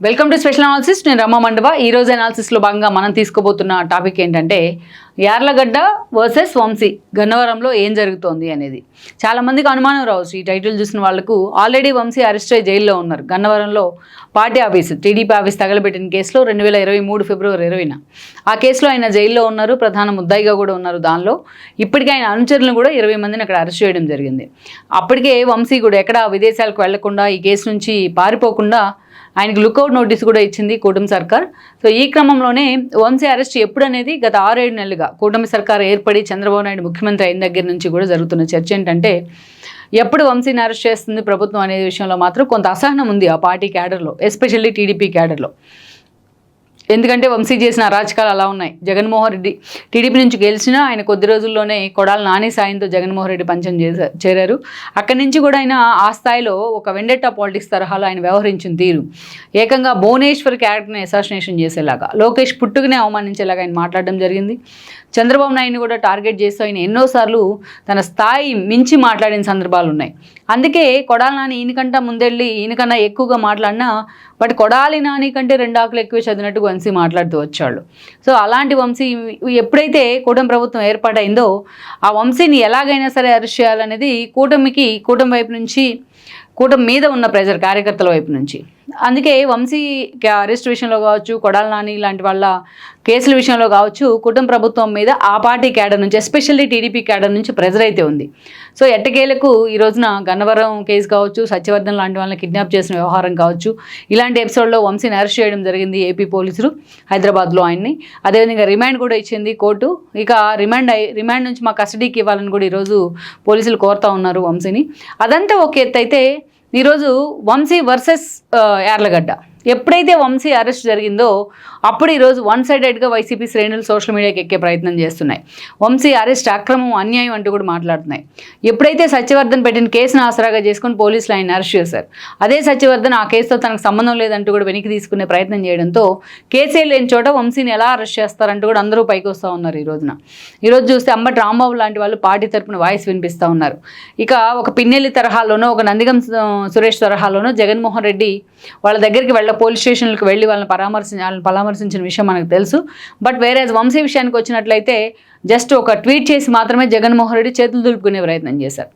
Welcome to special analysis. నేను రమ్మ మండవ. ఈ రోజు అనాలిసిస్లో భాగంగా మనం తీసుకోబోతున్న టాపిక్ ఏంటంటే యార్లగడ్డ వర్సెస్ వంశీ, గన్నవరంలో ఏం జరుగుతోంది అనేది. చాలామందికి అనుమానం రావచ్చు ఈ టైటిల్ చూసిన వాళ్ళకు. ఆల్రెడీ వంశీ అరెస్ట్ అయ్యి జైల్లో ఉన్నారు. గన్నవరంలో పార్టీ ఆఫీసు, టీడీపీ ఆఫీస్ తగలబెట్టిన కేసులో 2023 ఫిబ్రవరి 20న ఆ కేసులో ఆయన జైల్లో ఉన్నారు. ప్రధాన ముద్దాయిగా కూడా ఉన్నారు. దానిలో ఇప్పటికే ఆయన అనుచరులను కూడా 20 మందిని అక్కడ అరెస్ట్ చేయడం జరిగింది. అప్పటికే వంశీ కూడా ఎక్కడ విదేశాలకు వెళ్లకుండా, ఈ కేసు నుంచి పారిపోకుండా ఆయనకు లుకౌట్ నోటీస్ కూడా ఇచ్చింది కూటమి సర్కార్. సో ఈ క్రమంలోనే వంశీ అరెస్ట్ ఎప్పుడు అనేది గత 6-7 నెలలుగా కూటమి సర్కార్ ఏర్పడి చంద్రబాబు నాయుడు ముఖ్యమంత్రి అయిన దగ్గర నుంచి కూడా జరుగుతున్న చర్చ ఏంటంటే ఎప్పుడు వంశీని అరెస్ట్ చేస్తుంది ప్రభుత్వం అనే విషయంలో మాత్రం కొంత అసహనం ఉంది ఆ పార్టీ క్యాడర్లో, ఎస్పెషల్లీ టీడీపీ క్యాడర్లో. ఎందుకంటే వంశీ చేసిన అరాచకాలు అలా ఉన్నాయి. జగన్మోహన్ రెడ్డి టీడీపీ నుంచి గెలిచినా ఆయన కొద్ది రోజుల్లోనే కొడాలి నాని సాయంతో జగన్మోహన్ రెడ్డి పంచం చేరారు. అక్కడి నుంచి కూడా ఆయన ఆ స్థాయిలో ఒక వెండెట్టా పాలిటిక్స్ తరహాలో ఆయన వ్యవహరించిన తీరు, ఏకంగా భువనేశ్వర్ క్యారెక్టర్ని అసాసినేషన్ చేసేలాగా, లోకేష్ పుట్టుకునే అవమానించేలాగా ఆయన మాట్లాడడం జరిగింది. చంద్రబాబు నాయుడిని కూడా టార్గెట్ చేస్తూ ఆయన ఎన్నోసార్లు తన స్థాయి మించి మాట్లాడిన సందర్భాలు ఉన్నాయి. అందుకే కొడాలి నాని ఈయనకంటా ముందెళ్ళి ఈయనకన్నా ఎక్కువగా మాట్లాడినా బట్ కొడాలి నాని కంటే 2 ఆకులు ఎక్కువ చదివినట్టు వంశీ మాట్లాడుతూ వచ్చాడు. సో అలాంటి వంశీ ఎప్పుడైతే కూటమి ప్రభుత్వం ఏర్పాటైందో ఆ వంశీని ఎలాగైనా సరే అరెస్ట్ చేయాలనేది కూటమి వైపు నుంచి, కూటమి మీద ఉన్న ప్రెజర్ కార్యకర్తల వైపు నుంచి. అందుకే వంశీ అరెస్ట్ విషయంలో కావచ్చు, కొడాలి నాని లాంటి వాళ్ళ కేసుల విషయంలో కావచ్చు, కుటుంబ ప్రభుత్వం మీద ఆ పార్టీ క్యాడర్ నుంచి, ఎస్పెషల్లీ టీడీపీ క్యాడర్ నుంచి ప్రెజర్ అయితే ఉంది. సో ఎట్టకేలకు ఈ రోజున గన్నవరం కేసు కావచ్చు, సత్యవర్ధన్ లాంటి వాళ్ళని కిడ్నాప్ చేసిన వ్యవహారం కావచ్చు, ఇలాంటి ఎపిసోడ్లో వంశీని అరెస్ట్ చేయడం జరిగింది ఏపీ పోలీసులు హైదరాబాద్లో ఆయన్ని. అదేవిధంగా రిమాండ్ కూడా ఇచ్చింది కోర్టు. ఇక రిమాండ్ నుంచి మా కస్టడీకి ఇవ్వాలని కూడా ఈరోజు పోలీసులు కోరుతా ఉన్నారు వంశీని. అదంతా ఒక ఎత్తు అయితే ఈరోజు వంశీ వర్సెస్ యార్లగడ్డ. ఎప్పుడైతే వంశీ అరెస్ట్ జరిగిందో అప్పుడు ఈరోజు వన్ సైడెడ్గా వైసీపీ శ్రేణులు సోషల్ మీడియాకి ఎక్కే ప్రయత్నం చేస్తున్నాయి. వంశీ అరెస్ట్ అక్రమం, అన్యాయం అంటూ కూడా మాట్లాడుతున్నాయి. ఎప్పుడైతే సత్యవర్ధన్ పెట్టిన కేసును ఆసరాగా చేసుకుని పోలీసులు ఆయన అరెస్ట్ చేశారు, అదే సత్యవర్ధన్ ఆ కేసుతో తనకు సంబంధం లేదంటూ కూడా వెనక్కి తీసుకునే ప్రయత్నం చేయడంతో కేసే లేని చోట వంశీని ఎలా అరెస్ట్ చేస్తారంటూ కూడా అందరూ పైకి వస్తూ ఉన్నారు. ఈరోజు చూస్తే అంబటి రాంబాబు లాంటి వాళ్ళు పార్టీ తరపున వాయిస్ వినిపిస్తూ ఉన్నారు. ఇక ఒక పిన్నెల్లి తరహాలోనో, ఒక నందిగం సురేష్ తరహాలోనో జగన్మోహన్ రెడ్డి వాళ్ళ దగ్గరికి పోలీస్ స్టేషన్లకు వెళ్ళి వాళ్ళని పరామర్శించిన విషయం మనకు తెలుసు. బట్ వేరే వంశీ విషయానికి వచ్చినట్లయితే జస్ట్ ఒక ట్వీట్ చేసి మాత్రమే జగన్మోహన్ రెడ్డి చేతులు దులుపుకునే ప్రయత్నం చేశారు.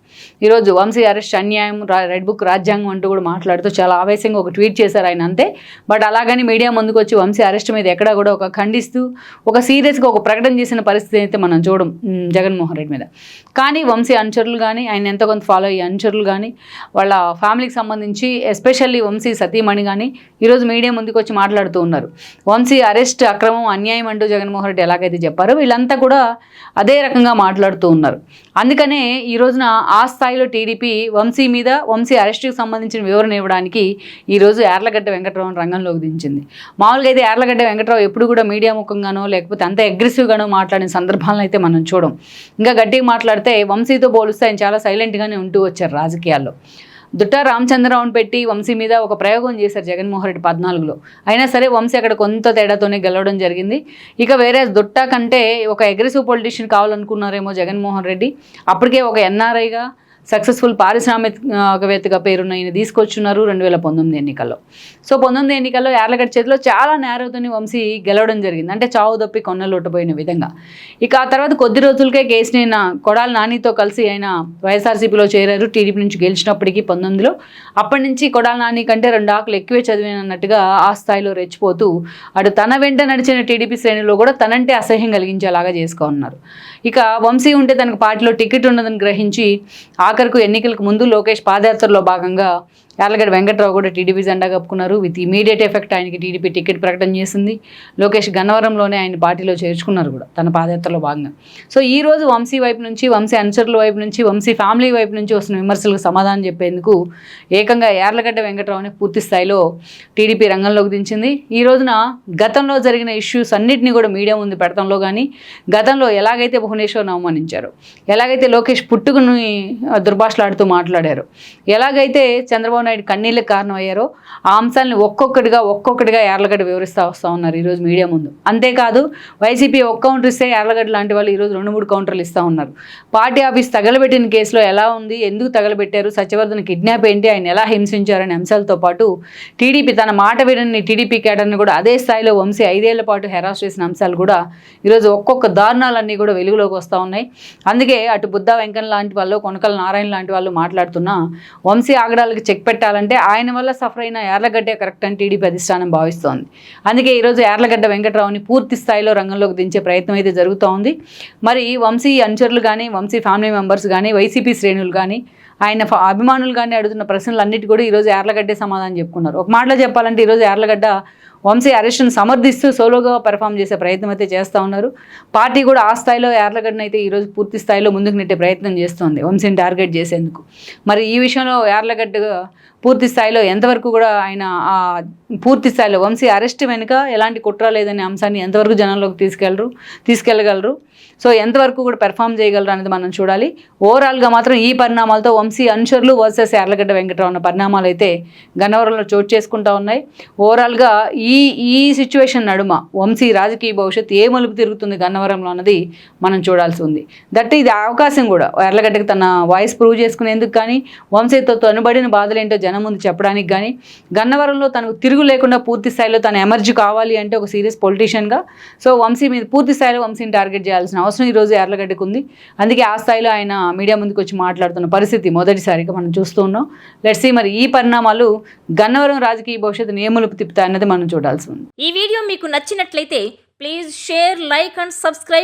ఈరోజు వంశీ అరెస్ట్ అన్యాయం, రెడ్ బుక్ రాజ్యాంగం అంటూ కూడా మాట్లాడుతూ చాలా ఆవేశంగా ఒక ట్వీట్ చేశారు ఆయన, అంతే. బట్ అలాగని మీడియా ముందుకు వచ్చి వంశీ అరెస్ట్ మీద ఎక్కడా కూడా ఒక ఖండిస్తూ ఒక సీరియస్గా ఒక ప్రకటన చేసిన పరిస్థితి అయితే మనం చూడం జగన్మోహన్ రెడ్డి మీద. కానీ వంశీ అనుచరులు కానీ, ఆయన ఎంతో కొంత ఫాలో అయ్యే అనుచరులు కానీ, వాళ్ళ ఫ్యామిలీకి సంబంధించి ఎస్పెషల్లీ వంశీ సతీమణి కానీ ఈరోజు మీడియా ముందుకు వచ్చి మాట్లాడుతూ ఉన్నారు. వంశీ అరెస్ట్ అక్రమం, అన్యాయం అంటూ జగన్మోహన్ రెడ్డి ఎలాగైతే చెప్పారో వీళ్ళంతా కూడా అదే రకంగా మాట్లాడుతూ ఉన్నారు. అందుకనే ఈ రోజున ఆ స్థాయిలో టీడీపీ వంశీ అరెస్టుకి సంబంధించిన వివరణ ఇవ్వడానికి ఈరోజు యార్లగడ్డ వెంకట్రావుని రంగంలోకి దించింది. మామూలుగా అయితే యార్లగడ్డ వెంకట్రావు ఎప్పుడు కూడా మీడియా ముఖంగానో లేకపోతే అంత అగ్రెసివ్గానో మాట్లాడిన సందర్భాలను అయితే మనం చూడం. ఇంకా గట్టిగా మాట్లాడితే వంశీతో పోలిస్తే ఆయన చాలా సైలెంట్గానే ఉంటూ వచ్చారు రాజకీయాల్లో. దుట్టా రామచంద్రరావుని పెట్టి వంశీ మీద ఒక ప్రయోగం చేశారు జగన్మోహన్ రెడ్డి 14లో. అయినా సరే వంశీ అక్కడ కొంత తేడాతోనే గెలవడం జరిగింది. ఇక వేరే దుట్టా కంటే ఒక అగ్రెసివ్ పొలిటీషియన్ కావాలనుకున్నారేమో జగన్మోహన్ రెడ్డి. అప్పటికే ఒక ఎన్ఆర్ఐగా సక్సెస్ఫుల్ పారిశ్రామికవేత్తగా పేరున్న ఈయన తీసుకొచ్చున్నారు 2019 ఎన్నికల్లో. సో 19 ఎన్నికల్లో యార్లగడ్డ చేతిలో చాలా నేరవుతోని వంశీ గెలవడం జరిగింది. అంటే చావు తప్పి కొన్నలొట్టపోయిన విధంగా. ఇక ఆ తర్వాత కొద్ది రోజులకే కేసుని కొడాలి నానితో కలిసి ఆయన వైఎస్ఆర్సీపీలో చేరారు టీడీపీ నుంచి గెలిచినప్పటికీ 19లో. అప్పటి నుంచి కొడాలి నాని కంటే 2 ఆకులు ఎక్కువే చదివినట్టుగా ఆ స్థాయిలో రెచ్చిపోతూ అటు తన వెంట నడిచిన టీడీపీ శ్రేణిలో కూడా తనంటే అసహ్యం కలిగించేలాగా చేసుకున్నారు. ఇక వంశీ ఉంటే తనకు పార్టీలో టికెట్ ఉన్నదని గ్రహించి ఆఖరకు ఎన్నికలకు ముందు లోకేష్ పాదయాత్రలో భాగంగా యార్లగడ్డ వెంకట్రావు కూడా టీడీపీ జెండా కప్పుకున్నారు. విత్ ఇమీడియట్ ఎఫెక్ట్ ఆయనకి టీడీపీ టికెట్ ప్రకటన చేసింది. లోకేష్ గన్నవరంలోనే ఆయన పార్టీలో చేర్చుకున్నారు కూడా తన పాదయాత్రలో భాగంగా. సో ఈ రోజు వంశీ వైపు నుంచి, వంశీ అనుచరుల వైపు నుంచి, వంశీ ఫ్యామిలీ వైపు నుంచి వస్తున్న విమర్శలకు సమాధానం చెప్పేందుకు ఏకంగా యార్లగడ్డ వెంకట్రావుని పూర్తి స్థాయిలో టీడీపీ రంగంలోకి దించింది. ఈ రోజున గతంలో జరిగిన ఇష్యూస్ అన్నింటినీ కూడా మీడియా ముందు పెడతంలో కానీ, గతంలో ఎలాగైతే భువనేశ్వర్ని అవమానించారు, ఎలాగైతే లోకేష్ పుట్టుకుని దుర్భాషలాడుతూ మాట్లాడారు, ఎలాగైతే చంద్రబాబు నాయుడు కన్నీళ్ళకి కారణం అయ్యారో ఆ అంశాలను ఒక్కొక్కటిగా యార్లగడ్డ వివరిస్తూ వస్తూ ఉన్నారు ఈరోజు మీడియా ముందు. అంతేకాదు వైసీపీ ఒక కౌంటర్ ఇస్తే యార్లగడ్డ లాంటి వాళ్ళు ఈరోజు 2-3 కౌంటర్లు ఇస్తూ ఉన్నారు. పార్టీ ఆఫీస్ తగలబెట్టిన కేసులో ఎలా ఉంది, ఎందుకు తగలబెట్టారు, సత్యవర్ధన్ కిడ్నాప్ ఏంటి, ఆయన ఎలా హింసించారనే అంశాలతో పాటు టీడీపీ తన మాట వినని టీడీపీ కేడర్ని కూడా అదే స్థాయిలో వంశీ 5 ఏళ్ల పాటు హెరాస్ చేసిన అంశాలు కూడా ఈరోజు ఒక్కొక్క దారుణాలన్నీ కూడా వెలుగులోకి వస్తూ ఉన్నాయి. అందుకే అటు బుద్ధా వెంకన్న లాంటి వాళ్ళు, కొనకల నారాయణ లాంటి వాళ్ళు మాట్లాడుతున్నా వంశీ ఆగడాలకు చెక్ పెట్టాలంటే ఆయన వల్ల సఫర్ అయిన యార్లగడ్డే కరెక్ట్ అని టీడీపీ అధిష్టానం భావిస్తోంది. అందుకే ఈరోజు యార్లగడ్డ వెంకట్రావుని పూర్తి స్థాయిలో రంగంలోకి దించే ప్రయత్నం అయితే జరుగుతూ ఉంది. మరి వంశీ అనుచరులు కానీ, వంశీ ఫ్యామిలీ మెంబర్స్ కానీ, వైసీపీ శ్రేణులు కానీ, ఆయన అభిమానులు కానీ అడుగుతున్న ప్రశ్నలు అన్నిటి కూడా ఈరోజు యార్లగడ్డే సమాధానం చెప్పుకున్నారు. ఒక మాటలో చెప్పాలంటే ఈరోజు యార్లగడ్డ వంశీ అరెస్ట్ను సమర్థిస్తూ సోలోగా పెర్ఫామ్ చేసే ప్రయత్నం అయితే చేస్తూ ఉన్నారు. పార్టీ కూడా ఆ స్థాయిలో యార్లగడ్డను అయితే ఈరోజు పూర్తి స్థాయిలో ముందుకు నెట్టే ప్రయత్నం చేస్తోంది వంశీని టార్గెట్ చేసేందుకు. మరి ఈ విషయంలో యార్లగడ్డ పూర్తి స్థాయిలో ఎంతవరకు కూడా ఆయన పూర్తి స్థాయిలో వంశీ అరెస్ట్ వెనుక ఎలాంటి కుట్ర లేదనే అంశాన్ని ఎంతవరకు జనంలోకి తీసుకెళ్ళగలరు, సో ఎంతవరకు కూడా పెర్ఫామ్ చేయగలరు అనేది మనం చూడాలి. ఓవరాల్గా మాత్రం ఈ పరిణామాలతో వంశీ అనుచరులు వర్సెస్ యార్లగడ్డ వెంకట్రావు అన్న పరిణామాలు అయితే గన్నవరంలో చోటు చేసుకుంటూ ఉన్నాయి. ఓవరాల్గా ఈ సిచ్యువేషన్ నడుమ వంశీ రాజకీయ భవిష్యత్తు ఏ మలుపు తిరుగుతుంది గన్నవరంలో అన్నది మనం చూడాల్సి ఉంది. దట్ ఇది అవకాశం కూడా యార్లగడ్డకి తన వాయిస్ ప్రూవ్ చేసుకునేందుకు కానీ, వంశీతో తనుబడిన బాధలేంటో జనం ముందు చెప్పడానికి కానీ, గన్నవరంలో తనకు తిరుగు లేకుండా పూర్తి స్థాయిలో తను ఎమర్జీ కావాలి అంటే ఒక సీరియస్ పొలిటీషియన్గా సో వంశీ మీద పూర్తి స్థాయిలో వంశీని టార్గెట్ చేయాల్సిన అవసరం ఈరోజు యార్లగడ్డకు ఉంది. అందుకే ఆ స్థాయిలో ఆయన మీడియా ముందుకు వచ్చి మాట్లాడుతున్న పరిస్థితి మొదటిసారిగా మనం చూస్తూ ఉన్నాం. లెట్స్ సీ మరి ఈ పరిణామాలు గన్నవరం రాజకీయ భవిష్యత్తును ఏ మలుపు తిప్పుతాయన్నది మనం చూడాల్సి ఉంది. ఈ వీడియో మీకు నచ్చినట్లయితే please share, like and subscribe.